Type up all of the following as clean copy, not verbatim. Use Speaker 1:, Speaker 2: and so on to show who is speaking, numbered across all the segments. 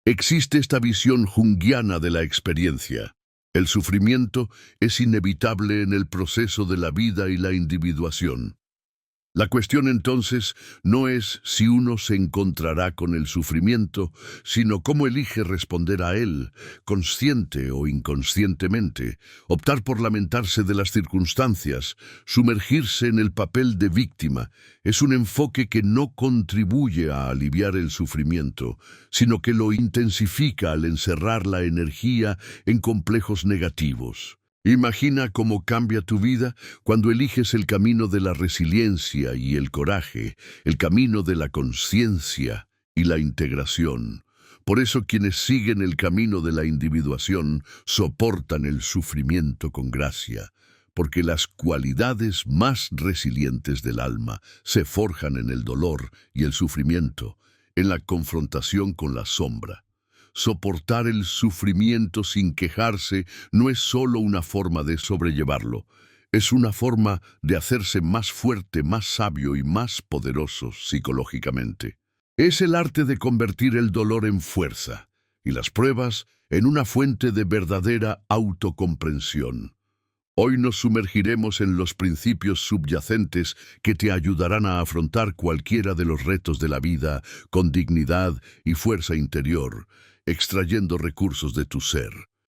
Speaker 1: Existe esta visión junguiana de la experiencia. El sufrimiento es inevitable en el proceso de la vida y la individuación. La cuestión entonces no es si uno se encontrará con el sufrimiento, sino cómo elige responder a él, consciente o inconscientemente, optar por lamentarse de las circunstancias, sumergirse en el papel de víctima. Es un enfoque que no contribuye a aliviar el sufrimiento, sino que lo intensifica al encerrar la energía en complejos negativos. Imagina cómo cambia tu vida cuando eliges el camino de la resiliencia y el coraje, el camino de la conciencia y la integración. Por eso quienes siguen el camino de la individuación soportan el sufrimiento con gracia, porque las cualidades más resilientes del alma se forjan en el dolor y el sufrimiento, en la confrontación con la sombra. Soportar el sufrimiento sin quejarse no es solo una forma de sobrellevarlo, es una forma de hacerse más fuerte, más sabio y más poderoso psicológicamente. Es el arte de convertir el dolor en fuerza y las pruebas en una fuente de verdadera autocomprensión. Hoy nos sumergiremos en los principios subyacentes que te ayudarán a afrontar cualquiera de los retos de la vida con dignidad y fuerza interior, extrayendo recursos de tu ser.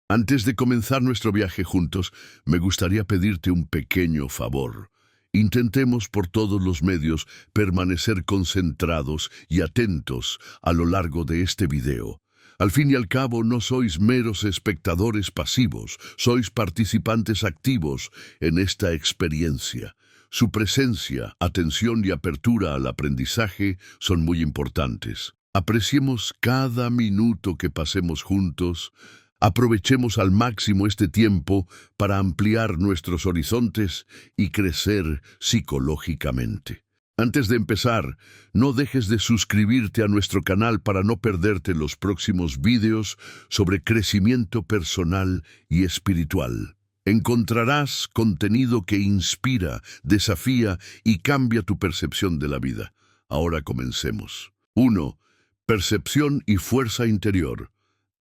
Speaker 1: Antes de comenzar nuestro viaje juntos, me gustaría pedirte un pequeño favor. Intentemos por todos los medios permanecer concentrados y atentos a lo largo de este video. Al fin y al cabo, no sois meros espectadores pasivos, sois participantes activos en esta experiencia. Su presencia, atención y apertura al aprendizaje son muy importantes. Apreciemos cada minuto que pasemos juntos, aprovechemos al máximo este tiempo para ampliar nuestros horizontes y crecer psicológicamente. Antes de empezar, no dejes de suscribirte a nuestro canal para no perderte los próximos vídeos sobre crecimiento personal y espiritual. Encontrarás contenido que inspira, desafía y cambia tu percepción de la vida. Ahora comencemos. 1. Percepción y fuerza interior.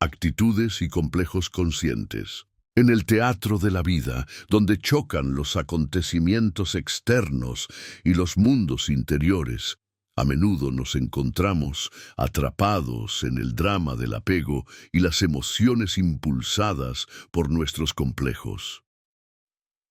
Speaker 1: Actitudes y complejos conscientes. En el teatro de la vida, donde chocan los acontecimientos externos y los mundos interiores, a menudo nos encontramos atrapados en el drama del apego y las emociones impulsadas por nuestros complejos.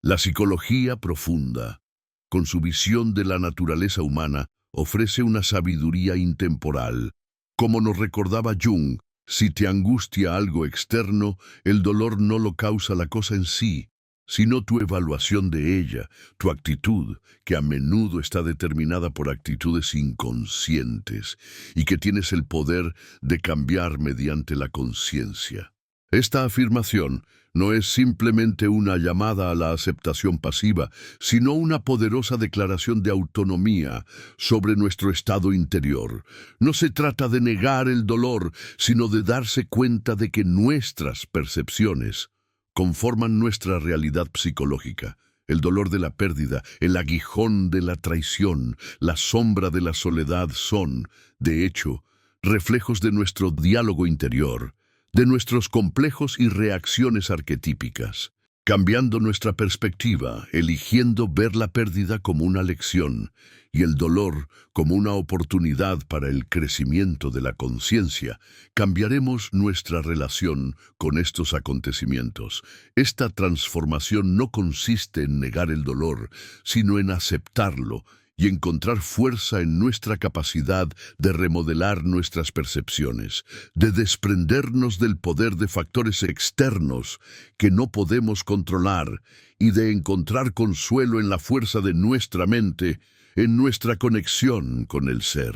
Speaker 1: La psicología profunda, con su visión de la naturaleza humana, ofrece una sabiduría intemporal. Como nos recordaba Jung, si te angustia algo externo, el dolor no lo causa la cosa en sí, sino tu evaluación de ella, tu actitud, que a menudo está determinada por actitudes inconscientes y que tienes el poder de cambiar mediante la conciencia. Esta afirmación no es simplemente una llamada a la aceptación pasiva, sino una poderosa declaración de autonomía sobre nuestro estado interior. No se trata de negar el dolor, sino de darse cuenta de que nuestras percepciones conforman nuestra realidad psicológica. El dolor de la pérdida, el aguijón de la traición, la sombra de la soledad son, de hecho, reflejos de nuestro diálogo interior, de nuestros complejos y reacciones arquetípicas, cambiando nuestra perspectiva, eligiendo ver la pérdida como una lección y el dolor como una oportunidad para el crecimiento de la conciencia, cambiaremos nuestra relación con estos acontecimientos. Esta transformación no consiste en negar el dolor, sino en aceptarlo y encontrar fuerza en nuestra capacidad de remodelar nuestras percepciones, de desprendernos del poder de factores externos que no podemos controlar y de encontrar consuelo en la fuerza de nuestra mente, en nuestra conexión con el ser.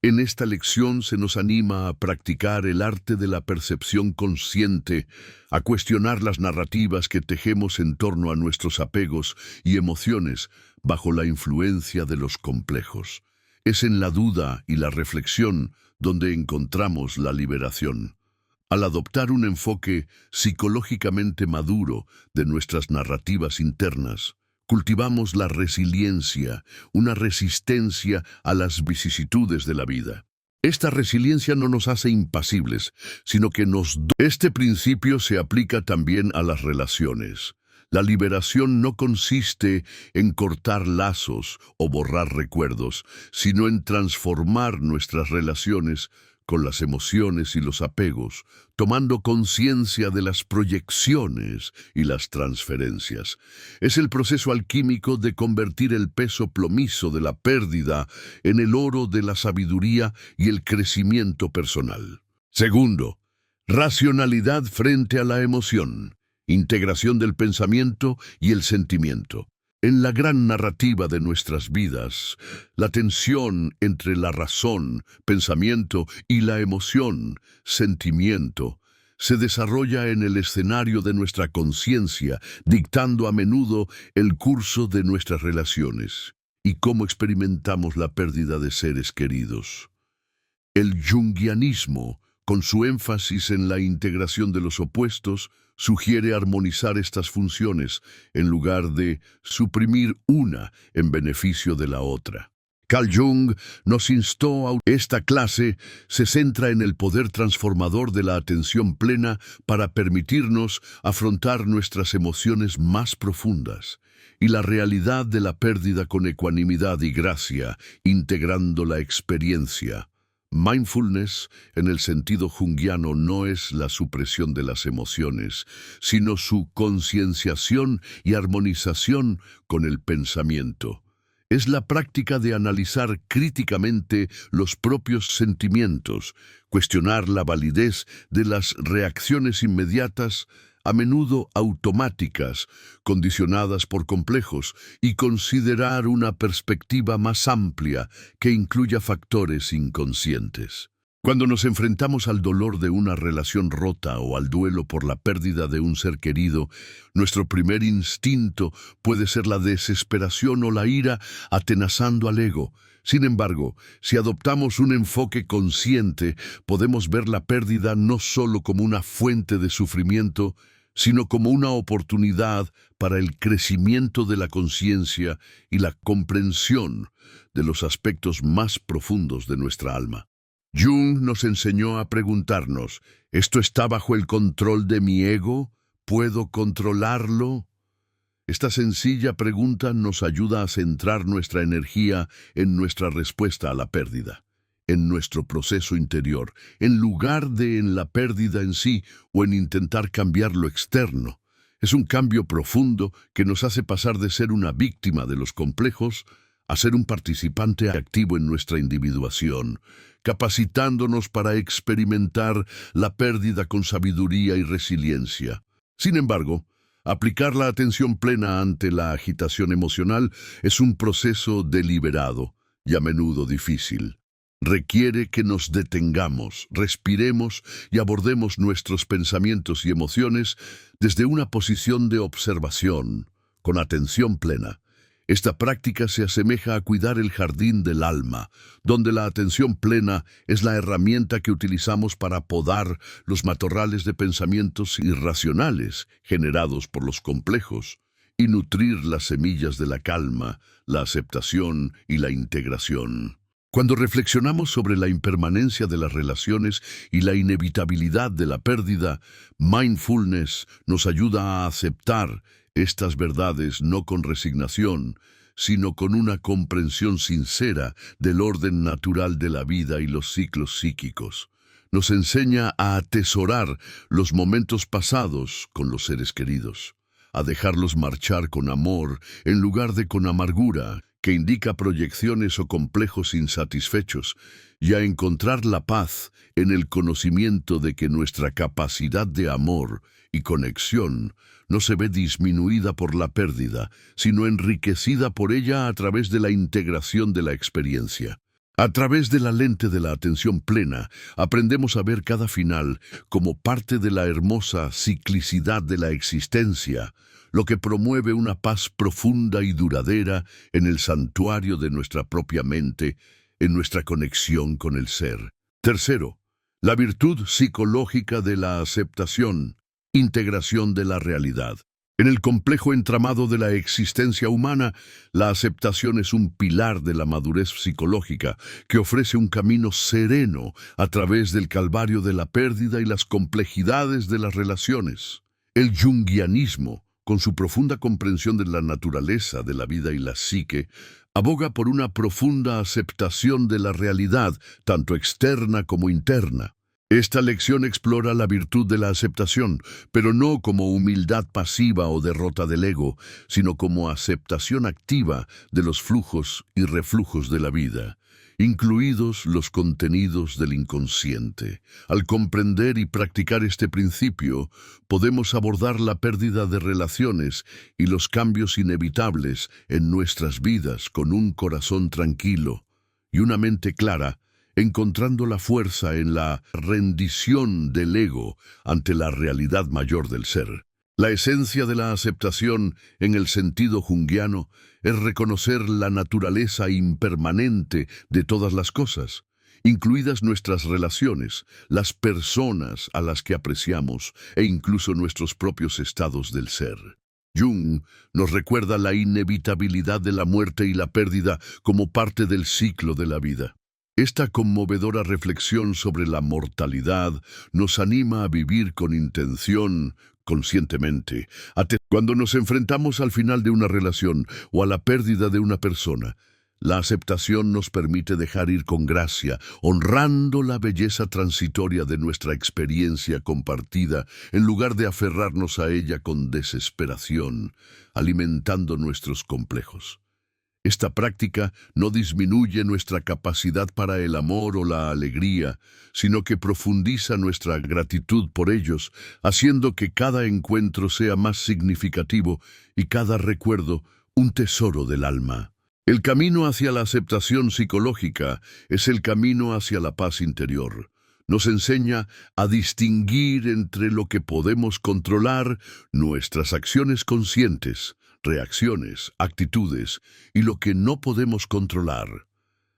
Speaker 1: En esta lección se nos anima a practicar el arte de la percepción consciente, a cuestionar las narrativas que tejemos en torno a nuestros apegos y emociones bajo la influencia de los complejos. Es en la duda y la reflexión donde encontramos la liberación. Al adoptar un enfoque psicológicamente maduro de nuestras narrativas internas, cultivamos la resiliencia, una resistencia a las vicisitudes de la vida. Esta resiliencia no nos hace impasibles, sino que Este principio se aplica también a las relaciones. La liberación no consiste en cortar lazos o borrar recuerdos, sino en transformar nuestras relaciones con las emociones y los apegos, tomando conciencia de las proyecciones y las transferencias. Es el proceso alquímico de convertir el peso plomizo de la pérdida en el oro de la sabiduría y el crecimiento personal. Segundo, racionalidad frente a la emoción, integración del pensamiento y el sentimiento. En la gran narrativa de nuestras vidas, la tensión entre la razón, pensamiento y la emoción, sentimiento, se desarrolla en el escenario de nuestra conciencia, dictando a menudo el curso de nuestras relaciones y cómo experimentamos la pérdida de seres queridos. El junguianismo, con su énfasis en la integración de los opuestos, sugiere armonizar estas funciones en lugar de suprimir una en beneficio de la otra. Carl Jung nos instó a... Esta clase se centra en el poder transformador de la atención plena para permitirnos afrontar nuestras emociones más profundas y la realidad de la pérdida con ecuanimidad y gracia, integrando la experiencia. Mindfulness, en el sentido junguiano, no es la supresión de las emociones, sino su concienciación y armonización con el pensamiento. Es la práctica de analizar críticamente los propios sentimientos, cuestionar la validez de las reacciones inmediatas, a menudo automáticas, condicionadas por complejos, y considerar una perspectiva más amplia que incluya factores inconscientes. Cuando nos enfrentamos al dolor de una relación rota o al duelo por la pérdida de un ser querido, nuestro primer instinto puede ser la desesperación o la ira, atenazando al ego. Sin embargo, si adoptamos un enfoque consciente, podemos ver la pérdida no solo como una fuente de sufrimiento, sino como una oportunidad para el crecimiento de la conciencia y la comprensión de los aspectos más profundos de nuestra alma. Jung nos enseñó a preguntarnos, ¿esto está bajo el control de mi ego? ¿Puedo controlarlo? Esta sencilla pregunta nos ayuda a centrar nuestra energía en nuestra respuesta a la pérdida, en nuestro proceso interior, en lugar de en la pérdida en sí o en intentar cambiar lo externo. Es un cambio profundo que nos hace pasar de ser una víctima de los complejos a ser un participante activo en nuestra individuación, capacitándonos para experimentar la pérdida con sabiduría y resiliencia. Sin embargo, aplicar la atención plena ante la agitación emocional es un proceso deliberado y a menudo difícil. Requiere que nos detengamos, respiremos y abordemos nuestros pensamientos y emociones desde una posición de observación, con atención plena. Esta práctica se asemeja a cuidar el jardín del alma, donde la atención plena es la herramienta que utilizamos para podar los matorrales de pensamientos irracionales generados por los complejos y nutrir las semillas de la calma, la aceptación y la integración. Cuando reflexionamos sobre la impermanencia de las relaciones y la inevitabilidad de la pérdida, mindfulness nos ayuda a aceptar estas verdades no con resignación, sino con una comprensión sincera del orden natural de la vida y los ciclos psíquicos. Nos enseña a atesorar los momentos pasados con los seres queridos, a dejarlos marchar con amor en lugar de con amargura, que indica proyecciones o complejos insatisfechos, y a encontrar la paz en el conocimiento de que nuestra capacidad de amor y conexión no se ve disminuida por la pérdida, sino enriquecida por ella a través de la integración de la experiencia. A través de la lente de la atención plena, aprendemos a ver cada final como parte de la hermosa ciclicidad de la existencia, lo que promueve una paz profunda y duradera en el santuario de nuestra propia mente, en nuestra conexión con el ser. Tercero, la virtud psicológica de la aceptación, integración de la realidad. En el complejo entramado de la existencia humana, la aceptación es un pilar de la madurez psicológica que ofrece un camino sereno a través del calvario de la pérdida y las complejidades de las relaciones. El junguianismo, con su profunda comprensión de la naturaleza de la vida y la psique, aboga por una profunda aceptación de la realidad, tanto externa como interna. Esta lección explora la virtud de la aceptación, pero no como humildad pasiva o derrota del ego, sino como aceptación activa de los flujos y reflujos de la vida, incluidos los contenidos del inconsciente. Al comprender y practicar este principio, podemos abordar la pérdida de relaciones y los cambios inevitables en nuestras vidas con un corazón tranquilo y una mente clara, encontrando la fuerza en la rendición del ego ante la realidad mayor del ser. La esencia de la aceptación, en el sentido junguiano, es reconocer la naturaleza impermanente de todas las cosas, incluidas nuestras relaciones, las personas a las que apreciamos e incluso nuestros propios estados del ser. Jung nos recuerda la inevitabilidad de la muerte y la pérdida como parte del ciclo de la vida. Esta conmovedora reflexión sobre la mortalidad nos anima a vivir con intención, conscientemente. Cuando nos enfrentamos al final de una relación o a la pérdida de una persona, la aceptación nos permite dejar ir con gracia, honrando la belleza transitoria de nuestra experiencia compartida, en lugar de aferrarnos a ella con desesperación, alimentando nuestros complejos. Esta práctica no disminuye nuestra capacidad para el amor o la alegría, sino que profundiza nuestra gratitud por ellos, haciendo que cada encuentro sea más significativo y cada recuerdo un tesoro del alma. El camino hacia la aceptación psicológica es el camino hacia la paz interior. Nos enseña a distinguir entre lo que podemos controlar, nuestras acciones conscientes, reacciones, actitudes, y lo que no podemos controlar,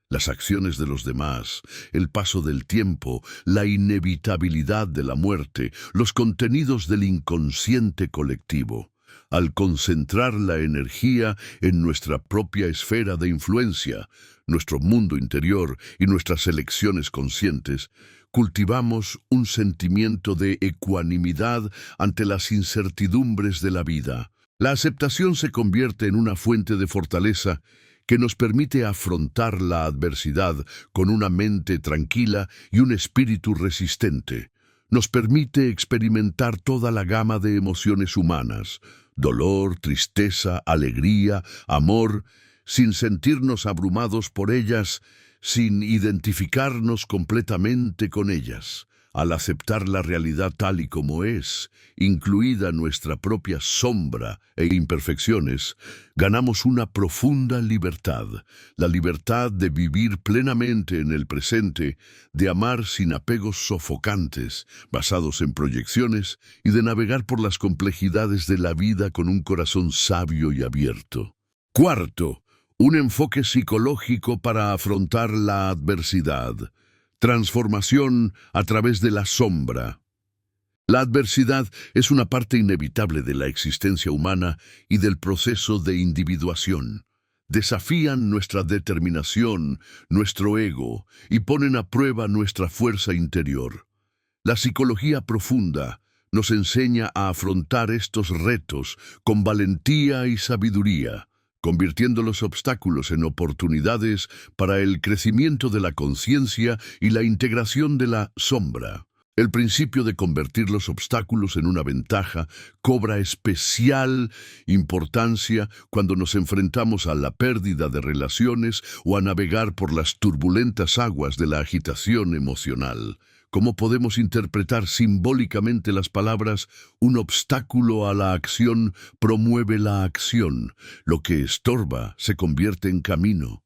Speaker 1: las acciones de los demás, el paso del tiempo, la inevitabilidad de la muerte, los contenidos del inconsciente colectivo. Al concentrar la energía en nuestra propia esfera de influencia, nuestro mundo interior y nuestras elecciones conscientes, cultivamos un sentimiento de ecuanimidad ante las incertidumbres de la vida. La aceptación se convierte en una fuente de fortaleza que nos permite afrontar la adversidad con una mente tranquila y un espíritu resistente. Nos permite experimentar toda la gama de emociones humanas, dolor, tristeza, alegría, amor, sin sentirnos abrumados por ellas, sin identificarnos completamente con ellas. Al aceptar la realidad tal y como es, incluida nuestra propia sombra e imperfecciones, ganamos una profunda libertad, la libertad de vivir plenamente en el presente, de amar sin apegos sofocantes, basados en proyecciones, y de navegar por las complejidades de la vida con un corazón sabio y abierto. Cuarto, un enfoque psicológico para afrontar la adversidad. Transformación a través de la sombra. La adversidad es una parte inevitable de la existencia humana y del proceso de individuación. Desafían nuestra determinación, nuestro ego, y ponen a prueba nuestra fuerza interior. La psicología profunda nos enseña a afrontar estos retos con valentía y sabiduría, convirtiendo los obstáculos en oportunidades para el crecimiento de la conciencia y la integración de la sombra. El principio de convertir los obstáculos en una ventaja cobra especial importancia cuando nos enfrentamos a la pérdida de relaciones o a navegar por las turbulentas aguas de la agitación emocional. ¿Cómo podemos interpretar simbólicamente las palabras "un obstáculo a la acción promueve la acción"? Lo que estorba se convierte en camino.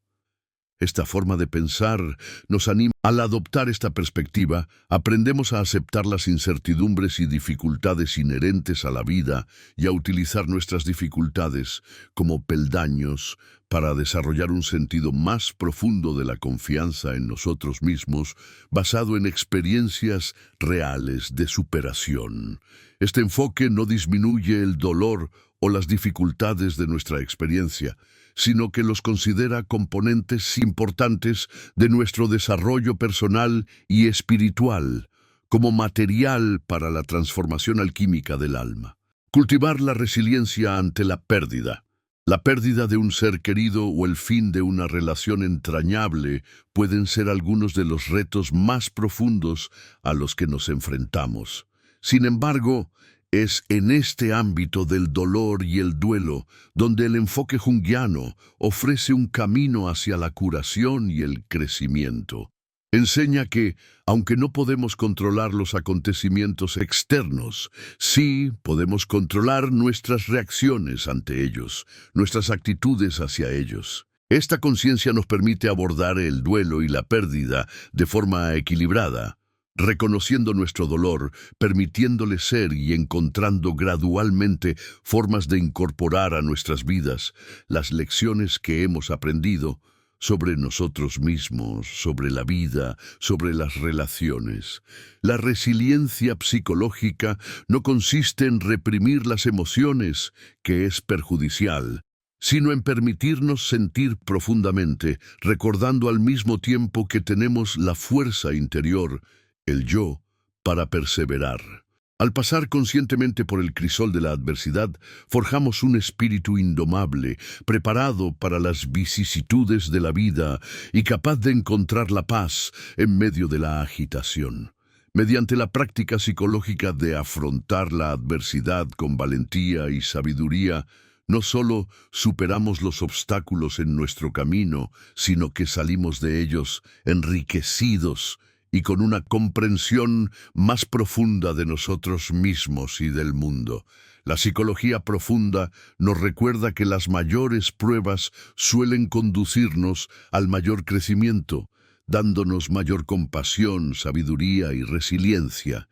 Speaker 1: Esta forma de pensar nos anima. Al adoptar esta perspectiva, aprendemos a aceptar las incertidumbres y dificultades inherentes a la vida y a utilizar nuestras dificultades como peldaños para desarrollar un sentido más profundo de la confianza en nosotros mismos, basado en experiencias reales de superación. Este enfoque no disminuye el dolor o las dificultades de nuestra experiencia, sino que los considera componentes importantes de nuestro desarrollo personal y espiritual, como material para la transformación alquímica del alma. Cultivar la resiliencia ante la pérdida. La pérdida de un ser querido o el fin de una relación entrañable pueden ser algunos de los retos más profundos a los que nos enfrentamos. Sin embargo, es en este ámbito del dolor y el duelo donde el enfoque junguiano ofrece un camino hacia la curación y el crecimiento. Enseña que, aunque no podemos controlar los acontecimientos externos, sí podemos controlar nuestras reacciones ante ellos, nuestras actitudes hacia ellos. Esta conciencia nos permite abordar el duelo y la pérdida de forma equilibrada, reconociendo nuestro dolor, permitiéndole ser y encontrando gradualmente formas de incorporar a nuestras vidas las lecciones que hemos aprendido sobre nosotros mismos, sobre la vida, sobre las relaciones. La resiliencia psicológica no consiste en reprimir las emociones, que es perjudicial, sino en permitirnos sentir profundamente, recordando al mismo tiempo que tenemos la fuerza interior, el yo, para perseverar. Al pasar conscientemente por el crisol de la adversidad, forjamos un espíritu indomable, preparado para las vicisitudes de la vida y capaz de encontrar la paz en medio de la agitación. Mediante la práctica psicológica de afrontar la adversidad con valentía y sabiduría, no solo superamos los obstáculos en nuestro camino, sino que salimos de ellos enriquecidos y con una comprensión más profunda de nosotros mismos y del mundo. La psicología profunda nos recuerda que las mayores pruebas suelen conducirnos al mayor crecimiento, dándonos mayor compasión, sabiduría y resiliencia.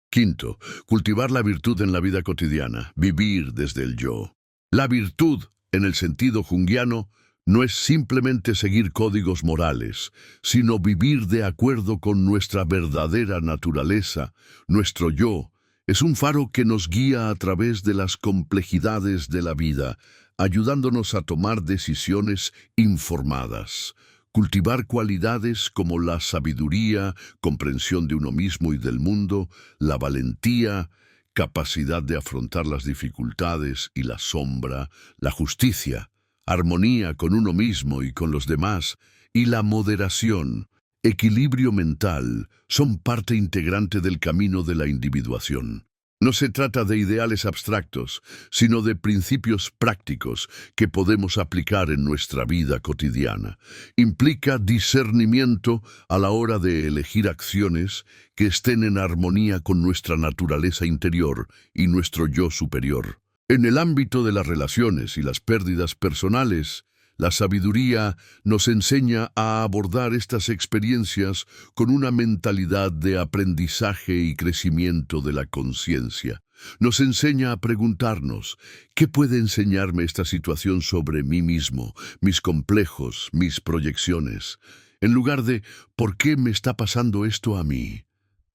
Speaker 1: Quinto, cultivar la virtud en la vida cotidiana, vivir desde el yo. La virtud, en el sentido junguiano, no es simplemente seguir códigos morales, sino vivir de acuerdo con nuestra verdadera naturaleza. Nuestro yo es un faro que nos guía a través de las complejidades de la vida, ayudándonos a tomar decisiones informadas. Cultivar cualidades como la sabiduría, comprensión de uno mismo y del mundo, la valentía, capacidad de afrontar las dificultades y la sombra, la justicia, armonía con uno mismo y con los demás, y la moderación, equilibrio mental, son parte integrante del camino de la individuación. No se trata de ideales abstractos, sino de principios prácticos que podemos aplicar en nuestra vida cotidiana. Implica discernimiento a la hora de elegir acciones que estén en armonía con nuestra naturaleza interior y nuestro yo superior. En el ámbito de las relaciones y las pérdidas personales, la sabiduría nos enseña a abordar estas experiencias con una mentalidad de aprendizaje y crecimiento de la conciencia. Nos enseña a preguntarnos, ¿qué puede enseñarme esta situación sobre mí mismo, mis complejos, mis proyecciones? En lugar de, ¿por qué me está pasando esto a mí?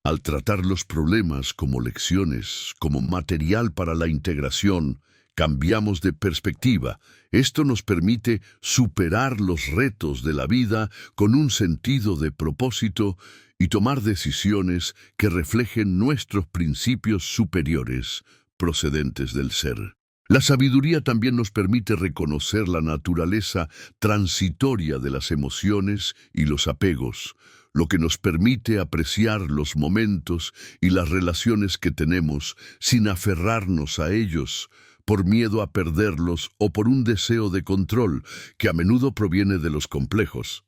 Speaker 1: Al tratar los problemas como lecciones, como material para la integración, cambiamos de perspectiva. Esto nos permite superar los retos de la vida con un sentido de propósito y tomar decisiones que reflejen nuestros principios superiores, procedentes del ser. La sabiduría también nos permite reconocer la naturaleza transitoria de las emociones y los apegos, lo que nos permite apreciar los momentos y las relaciones que tenemos sin aferrarnos a ellos, por miedo a perderlos o por un deseo de control que a menudo proviene de los complejos.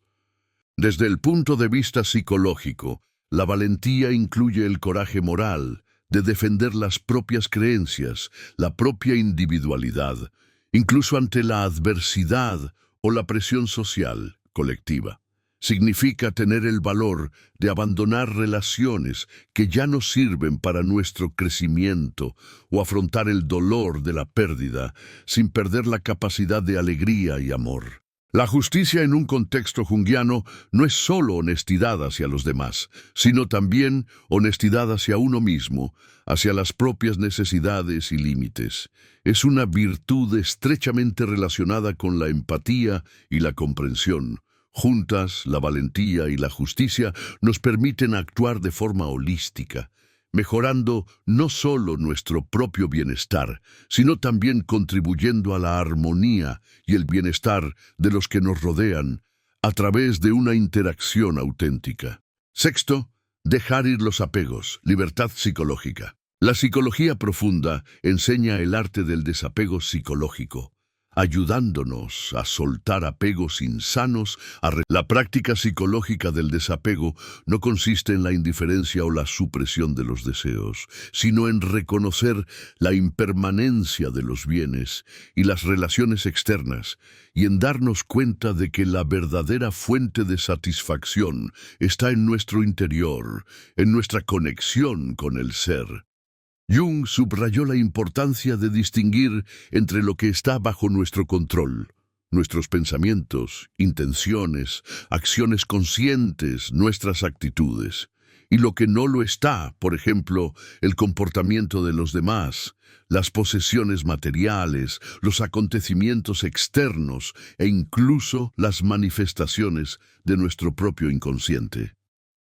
Speaker 1: Desde el punto de vista psicológico, la valentía incluye el coraje moral de defender las propias creencias, la propia individualidad, incluso ante la adversidad o la presión social colectiva. Significa tener el valor de abandonar relaciones que ya no sirven para nuestro crecimiento o afrontar el dolor de la pérdida sin perder la capacidad de alegría y amor. La justicia en un contexto junguiano no es solo honestidad hacia los demás, sino también honestidad hacia uno mismo, hacia las propias necesidades y límites. Es una virtud estrechamente relacionada con la empatía y la comprensión. Juntas, la valentía y la justicia nos permiten actuar de forma holística, mejorando no solo nuestro propio bienestar, sino también contribuyendo a la armonía y el bienestar de los que nos rodean a través de una interacción auténtica. Sexto, dejar ir los apegos, libertad psicológica. La psicología profunda enseña el arte del desapego psicológico, ayudándonos a soltar apegos insanos. La práctica psicológica del desapego no consiste en la indiferencia o la supresión de los deseos, sino en reconocer la impermanencia de los bienes y las relaciones externas, y en darnos cuenta de que la verdadera fuente de satisfacción está en nuestro interior, en nuestra conexión con el ser. Jung subrayó la importancia de distinguir entre lo que está bajo nuestro control, nuestros pensamientos, intenciones, acciones conscientes, nuestras actitudes, y lo que no lo está, por ejemplo, el comportamiento de los demás, las posesiones materiales, los acontecimientos externos e incluso las manifestaciones de nuestro propio inconsciente.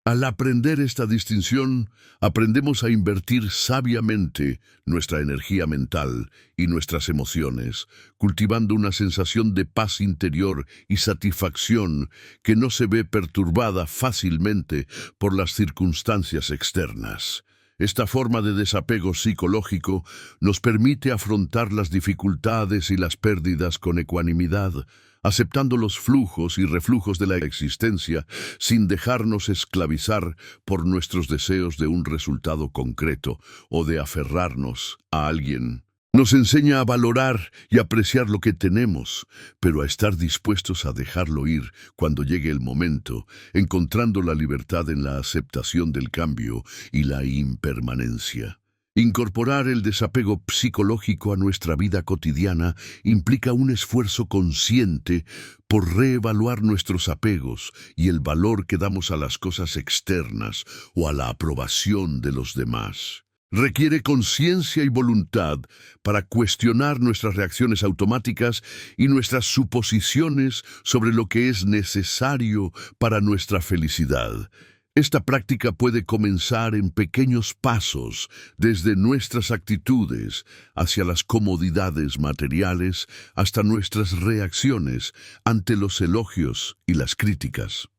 Speaker 1: Al aprender esta distinción, aprendemos a invertir sabiamente nuestra energía mental y nuestras emociones, cultivando una sensación de paz interior y satisfacción que no se ve perturbada fácilmente por las circunstancias externas. Esta forma de desapego psicológico nos permite afrontar las dificultades y las pérdidas con ecuanimidad, aceptando los flujos y reflujos de la existencia sin dejarnos esclavizar por nuestros deseos de un resultado concreto o de aferrarnos a alguien. Nos enseña a valorar y apreciar lo que tenemos, pero a estar dispuestos a dejarlo ir cuando llegue el momento, encontrando la libertad en la aceptación del cambio y la impermanencia. Incorporar el desapego psicológico a nuestra vida cotidiana implica un esfuerzo consciente por reevaluar nuestros apegos y el valor que damos a las cosas externas o a la aprobación de los demás. Requiere conciencia y voluntad para cuestionar nuestras reacciones automáticas y nuestras suposiciones sobre lo que es necesario para nuestra felicidad. Esta práctica puede comenzar en pequeños pasos, desde nuestras actitudes hacia las comodidades materiales hasta nuestras reacciones ante los elogios y las críticas.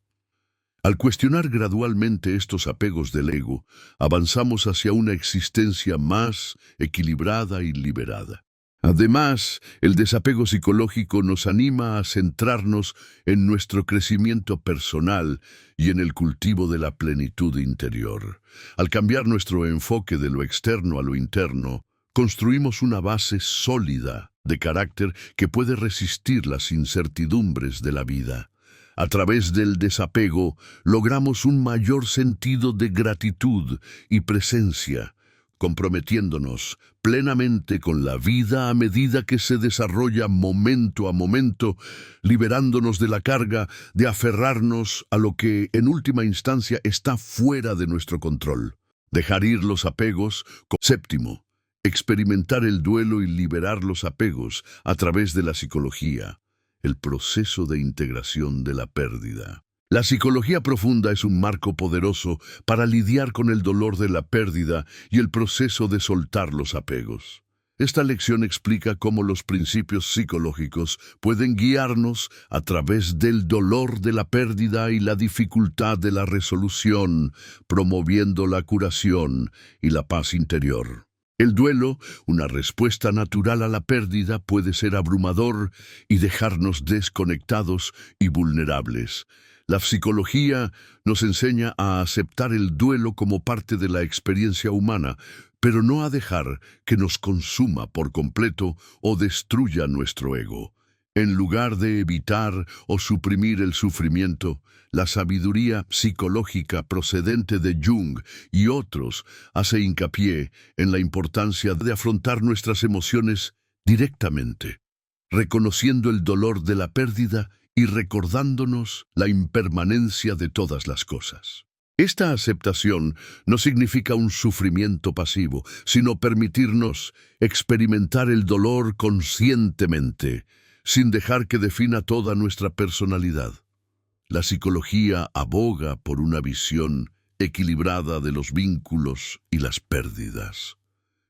Speaker 1: Al cuestionar gradualmente estos apegos del ego, avanzamos hacia una existencia más equilibrada y liberada. Además, el desapego psicológico nos anima a centrarnos en nuestro crecimiento personal y en el cultivo de la plenitud interior. Al cambiar nuestro enfoque de lo externo a lo interno, construimos una base sólida de carácter que puede resistir las incertidumbres de la vida. A través del desapego, logramos un mayor sentido de gratitud y presencia, comprometiéndonos plenamente con la vida a medida que se desarrolla momento a momento, liberándonos de la carga de aferrarnos a lo que en última instancia está fuera de nuestro control. Dejar ir los apegos. Séptimo, experimentar el duelo y liberar los apegos a través de la psicología, el proceso de integración de la pérdida. La psicología profunda es un marco poderoso para lidiar con el dolor de la pérdida y el proceso de soltar los apegos. Esta lección explica cómo los principios psicológicos pueden guiarnos a través del dolor de la pérdida y la dificultad de la resolución, promoviendo la curación y la paz interior. El duelo, una respuesta natural a la pérdida, puede ser abrumador y dejarnos desconectados y vulnerables. La psicología nos enseña a aceptar el duelo como parte de la experiencia humana, pero no a dejar que nos consuma por completo o destruya nuestro ego. En lugar de evitar o suprimir el sufrimiento, la sabiduría psicológica procedente de Jung y otros hace hincapié en la importancia de afrontar nuestras emociones directamente, reconociendo el dolor de la pérdida y recordándonos la impermanencia de todas las cosas. Esta aceptación no significa un sufrimiento pasivo, sino permitirnos experimentar el dolor conscientemente, sin dejar que defina toda nuestra personalidad. La psicología aboga por una visión equilibrada de los vínculos y las pérdidas.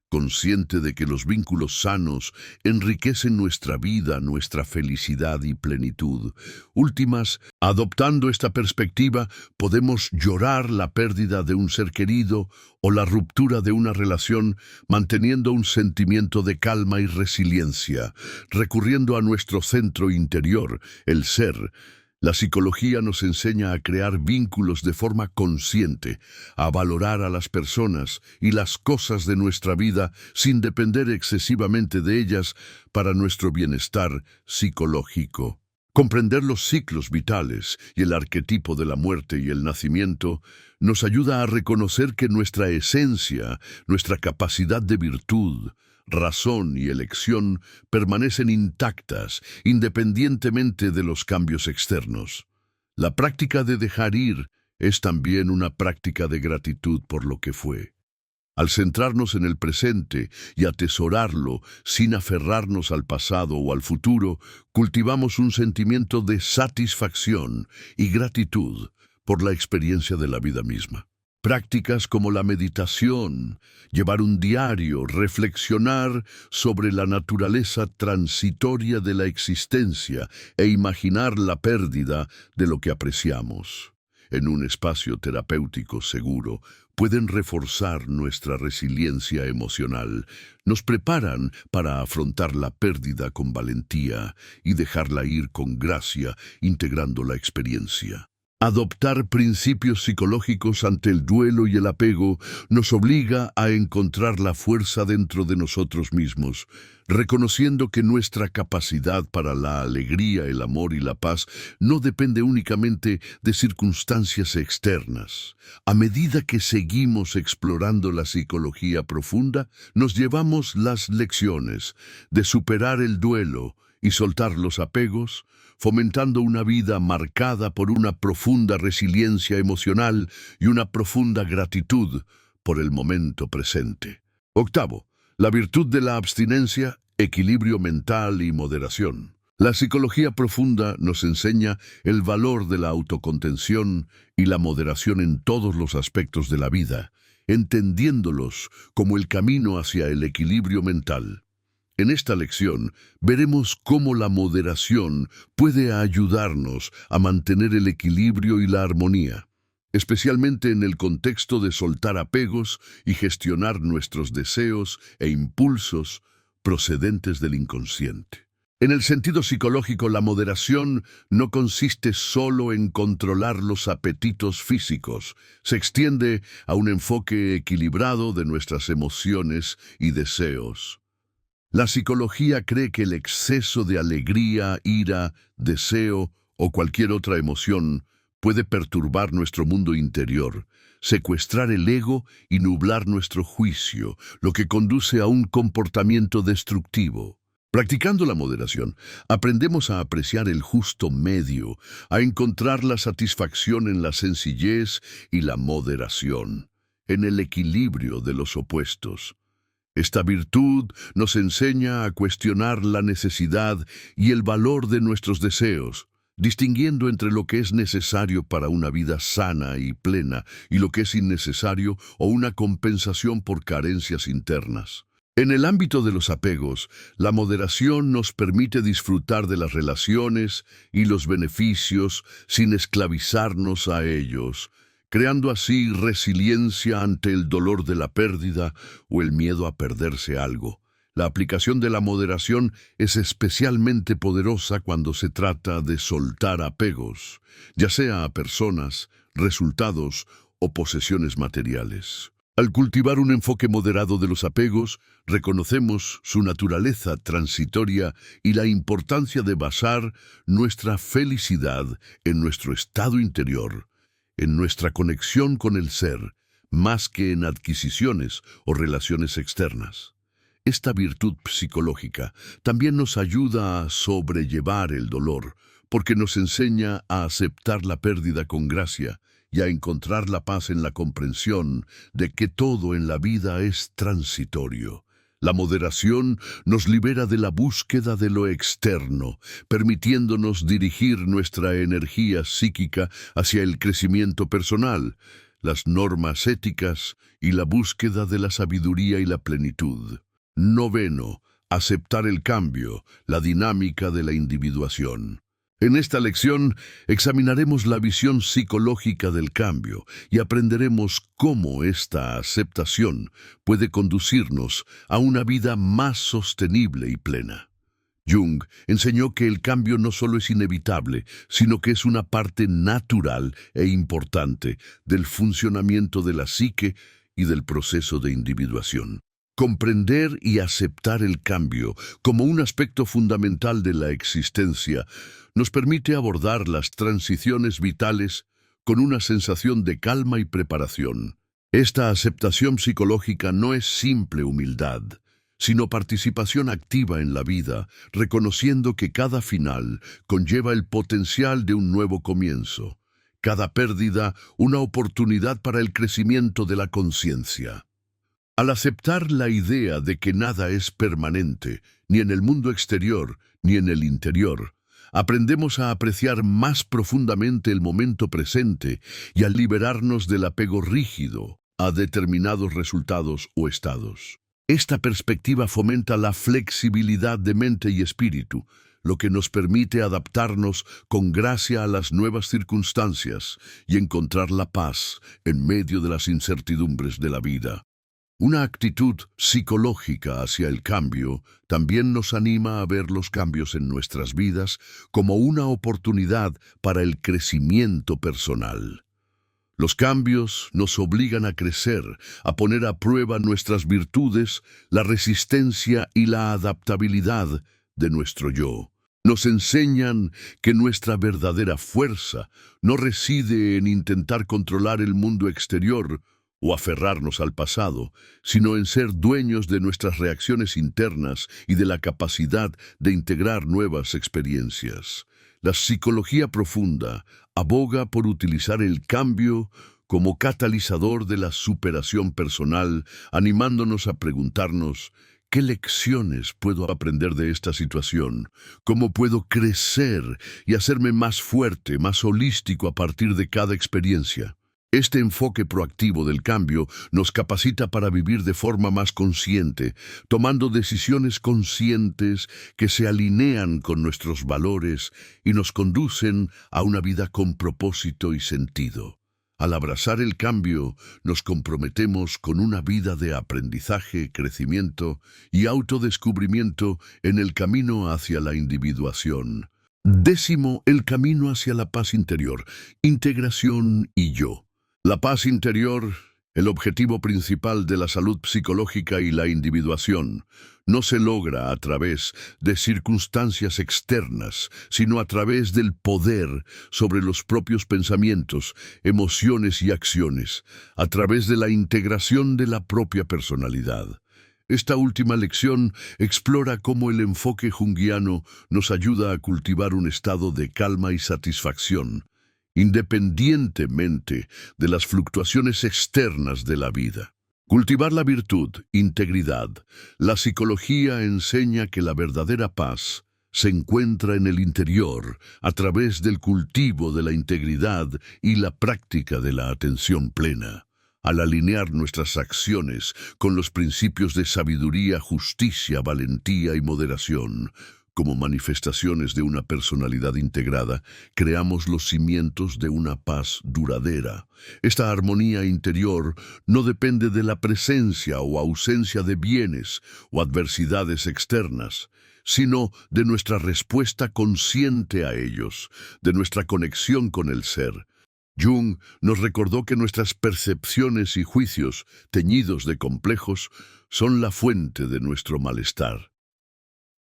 Speaker 1: Consciente de que los vínculos sanos enriquecen nuestra vida, nuestra felicidad y plenitud. Últimas, adoptando esta perspectiva, podemos llorar la pérdida de un ser querido o la ruptura de una relación, manteniendo un sentimiento de calma y resiliencia, recurriendo a nuestro centro interior, el ser. La psicología nos enseña a crear vínculos de forma consciente, a valorar a las personas y las cosas de nuestra vida sin depender excesivamente de ellas para nuestro bienestar psicológico. Comprender los ciclos vitales y el arquetipo de la muerte y el nacimiento nos ayuda a reconocer que nuestra esencia, nuestra capacidad de virtud, razón y elección permanecen intactas, independientemente de los cambios externos. La práctica de dejar ir es también una práctica de gratitud por lo que fue. Al centrarnos en el presente y atesorarlo sin aferrarnos al pasado o al futuro, cultivamos un sentimiento de satisfacción y gratitud por la experiencia de la vida misma. Prácticas como la meditación, llevar un diario, reflexionar sobre la naturaleza transitoria de la existencia e imaginar la pérdida de lo que apreciamos en un espacio terapéutico seguro, pueden reforzar nuestra resiliencia emocional, nos preparan para afrontar la pérdida con valentía y dejarla ir con gracia, integrando la experiencia. Adoptar principios psicológicos ante el duelo y el apego nos obliga a encontrar la fuerza dentro de nosotros mismos, reconociendo que nuestra capacidad para la alegría, el amor y la paz no depende únicamente de circunstancias externas. A medida que seguimos explorando la psicología profunda, nos llevamos las lecciones de superar el duelo y soltar los apegos, fomentando una vida marcada por una profunda resiliencia emocional y una profunda gratitud por el momento presente. Octavo, la virtud de la abstinencia, equilibrio mental y moderación. La psicología profunda nos enseña el valor de la autocontención y la moderación en todos los aspectos de la vida, entendiéndolos como el camino hacia el equilibrio mental. En esta lección veremos cómo la moderación puede ayudarnos a mantener el equilibrio y la armonía, especialmente en el contexto de soltar apegos y gestionar nuestros deseos e impulsos procedentes del inconsciente. En el sentido psicológico, la moderación no consiste solo en controlar los apetitos físicos, se extiende a un enfoque equilibrado de nuestras emociones y deseos. La psicología cree que el exceso de alegría, ira, deseo o cualquier otra emoción puede perturbar nuestro mundo interior, secuestrar el ego y nublar nuestro juicio, lo que conduce a un comportamiento destructivo. Practicando la moderación, aprendemos a apreciar el justo medio, a encontrar la satisfacción en la sencillez y la moderación, en el equilibrio de los opuestos. Esta virtud nos enseña a cuestionar la necesidad y el valor de nuestros deseos, distinguiendo entre lo que es necesario para una vida sana y plena y lo que es innecesario o una compensación por carencias internas. En el ámbito de los apegos, la moderación nos permite disfrutar de las relaciones y los beneficios sin esclavizarnos a ellos, creando así resiliencia ante el dolor de la pérdida o el miedo a perderse algo. La aplicación de la moderación es especialmente poderosa cuando se trata de soltar apegos, ya sea a personas, resultados o posesiones materiales. Al cultivar un enfoque moderado de los apegos, reconocemos su naturaleza transitoria y la importancia de basar nuestra felicidad en nuestro estado interior, en nuestra conexión con el ser, más que en adquisiciones o relaciones externas. Esta virtud psicológica también nos ayuda a sobrellevar el dolor, porque nos enseña a aceptar la pérdida con gracia y a encontrar la paz en la comprensión de que todo en la vida es transitorio. La moderación nos libera de la búsqueda de lo externo, permitiéndonos dirigir nuestra energía psíquica hacia el crecimiento personal, las normas éticas y la búsqueda de la sabiduría y la plenitud. Noveno, aceptar el cambio, la dinámica de la individuación. En esta lección examinaremos la visión psicológica del cambio y aprenderemos cómo esta aceptación puede conducirnos a una vida más sostenible y plena. Jung enseñó que el cambio no solo es inevitable, sino que es una parte natural e importante del funcionamiento de la psique y del proceso de individuación. Comprender y aceptar el cambio como un aspecto fundamental de la existencia nos permite abordar las transiciones vitales con una sensación de calma y preparación. Esta aceptación psicológica no es simple humildad, sino participación activa en la vida, reconociendo que cada final conlleva el potencial de un nuevo comienzo, cada pérdida una oportunidad para el crecimiento de la conciencia. Al aceptar la idea de que nada es permanente, ni en el mundo exterior, ni en el interior, aprendemos a apreciar más profundamente el momento presente y a liberarnos del apego rígido a determinados resultados o estados. Esta perspectiva fomenta la flexibilidad de mente y espíritu, lo que nos permite adaptarnos con gracia a las nuevas circunstancias y encontrar la paz en medio de las incertidumbres de la vida. Una actitud psicológica hacia el cambio también nos anima a ver los cambios en nuestras vidas como una oportunidad para el crecimiento personal. Los cambios nos obligan a crecer, a poner a prueba nuestras virtudes, la resistencia y la adaptabilidad de nuestro yo. Nos enseñan que nuestra verdadera fuerza no reside en intentar controlar el mundo exterior o aferrarnos al pasado, sino en ser dueños de nuestras reacciones internas y de la capacidad de integrar nuevas experiencias. La psicología profunda aboga por utilizar el cambio como catalizador de la superación personal, animándonos a preguntarnos: ¿qué lecciones puedo aprender de esta situación? ¿Cómo puedo crecer y hacerme más fuerte, más holístico a partir de cada experiencia? Este enfoque proactivo del cambio nos capacita para vivir de forma más consciente, tomando decisiones conscientes que se alinean con nuestros valores y nos conducen a una vida con propósito y sentido. Al abrazar el cambio, nos comprometemos con una vida de aprendizaje, crecimiento y autodescubrimiento en el camino hacia la individuación. Décimo, el camino hacia la paz interior, integración y yo. La paz interior, el objetivo principal de la salud psicológica y la individuación, no se logra a través de circunstancias externas, sino a través del poder sobre los propios pensamientos, emociones y acciones, a través de la integración de la propia personalidad. Esta última lección explora cómo el enfoque junguiano nos ayuda a cultivar un estado de calma y satisfacción, independientemente de las fluctuaciones externas de la vida. Cultivar la virtud, integridad. La psicología enseña que la verdadera paz se encuentra en el interior a través del cultivo de la integridad y la práctica de la atención plena. Al alinear nuestras acciones con los principios de sabiduría, justicia, valentía y moderación, como manifestaciones de una personalidad integrada, creamos los cimientos de una paz duradera. Esta armonía interior no depende de la presencia o ausencia de bienes o adversidades externas, sino de nuestra respuesta consciente a ellos, de nuestra conexión con el ser. Jung nos recordó que nuestras percepciones y juicios, teñidos de complejos, son la fuente de nuestro malestar.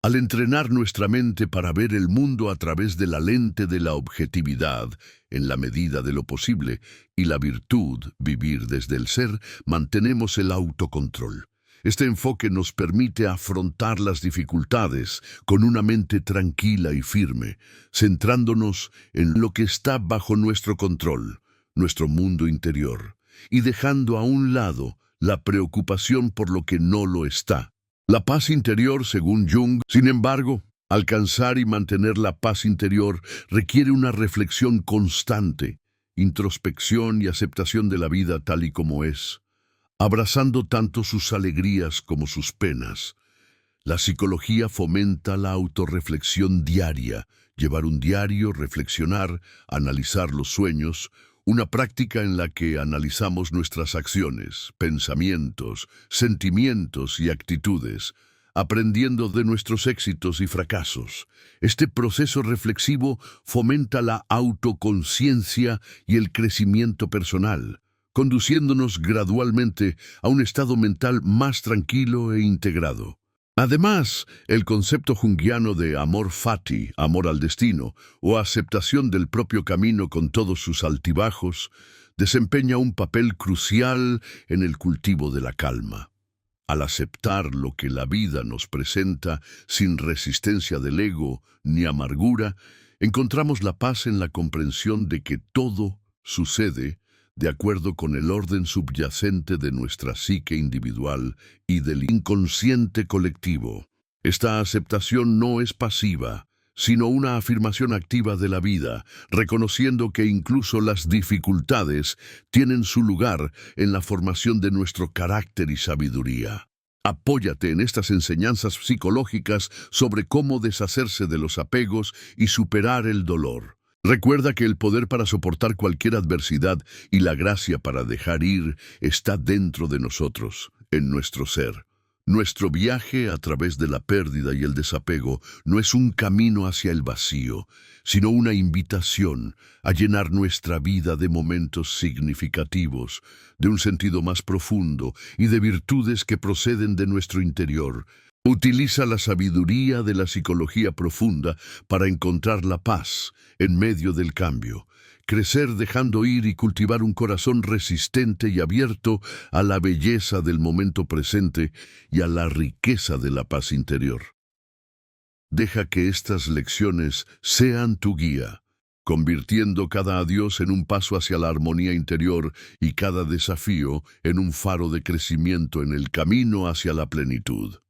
Speaker 1: Al entrenar nuestra mente para ver el mundo a través de la lente de la objetividad, en la medida de lo posible, y la virtud, vivir desde el ser, mantenemos el autocontrol. Este enfoque nos permite afrontar las dificultades con una mente tranquila y firme, centrándonos en lo que está bajo nuestro control, nuestro mundo interior, y dejando a un lado la preocupación por lo que no lo está. La paz interior, según Jung, sin embargo, alcanzar y mantener la paz interior requiere una reflexión constante, introspección y aceptación de la vida tal y como es, abrazando tanto sus alegrías como sus penas. La psicología fomenta la autorreflexión diaria, llevar un diario, reflexionar, analizar los sueños, una práctica en la que analizamos nuestras acciones, pensamientos, sentimientos y actitudes, aprendiendo de nuestros éxitos y fracasos. Este proceso reflexivo fomenta la autoconciencia y el crecimiento personal, conduciéndonos gradualmente a un estado mental más tranquilo e integrado. Además, el concepto junguiano de amor fati, amor al destino, o aceptación del propio camino con todos sus altibajos, desempeña un papel crucial en el cultivo de la calma. Al aceptar lo que la vida nos presenta sin resistencia del ego ni amargura, encontramos la paz en la comprensión de que todo sucede de acuerdo con el orden subyacente de nuestra psique individual y del inconsciente colectivo. Esta aceptación no es pasiva, sino una afirmación activa de la vida, reconociendo que incluso las dificultades tienen su lugar en la formación de nuestro carácter y sabiduría. Apóyate en estas enseñanzas psicológicas sobre cómo deshacerse de los apegos y superar el dolor. Recuerda que el poder para soportar cualquier adversidad y la gracia para dejar ir está dentro de nosotros, en nuestro ser. Nuestro viaje a través de la pérdida y el desapego no es un camino hacia el vacío, sino una invitación a llenar nuestra vida de momentos significativos, de un sentido más profundo y de virtudes que proceden de nuestro interior. Utiliza la sabiduría de la psicología profunda para encontrar la paz en medio del cambio, crecer dejando ir y cultivar un corazón resistente y abierto a la belleza del momento presente y a la riqueza de la paz interior. Deja que estas lecciones sean tu guía, convirtiendo cada adiós en un paso hacia la armonía interior y cada desafío en un faro de crecimiento en el camino hacia la plenitud.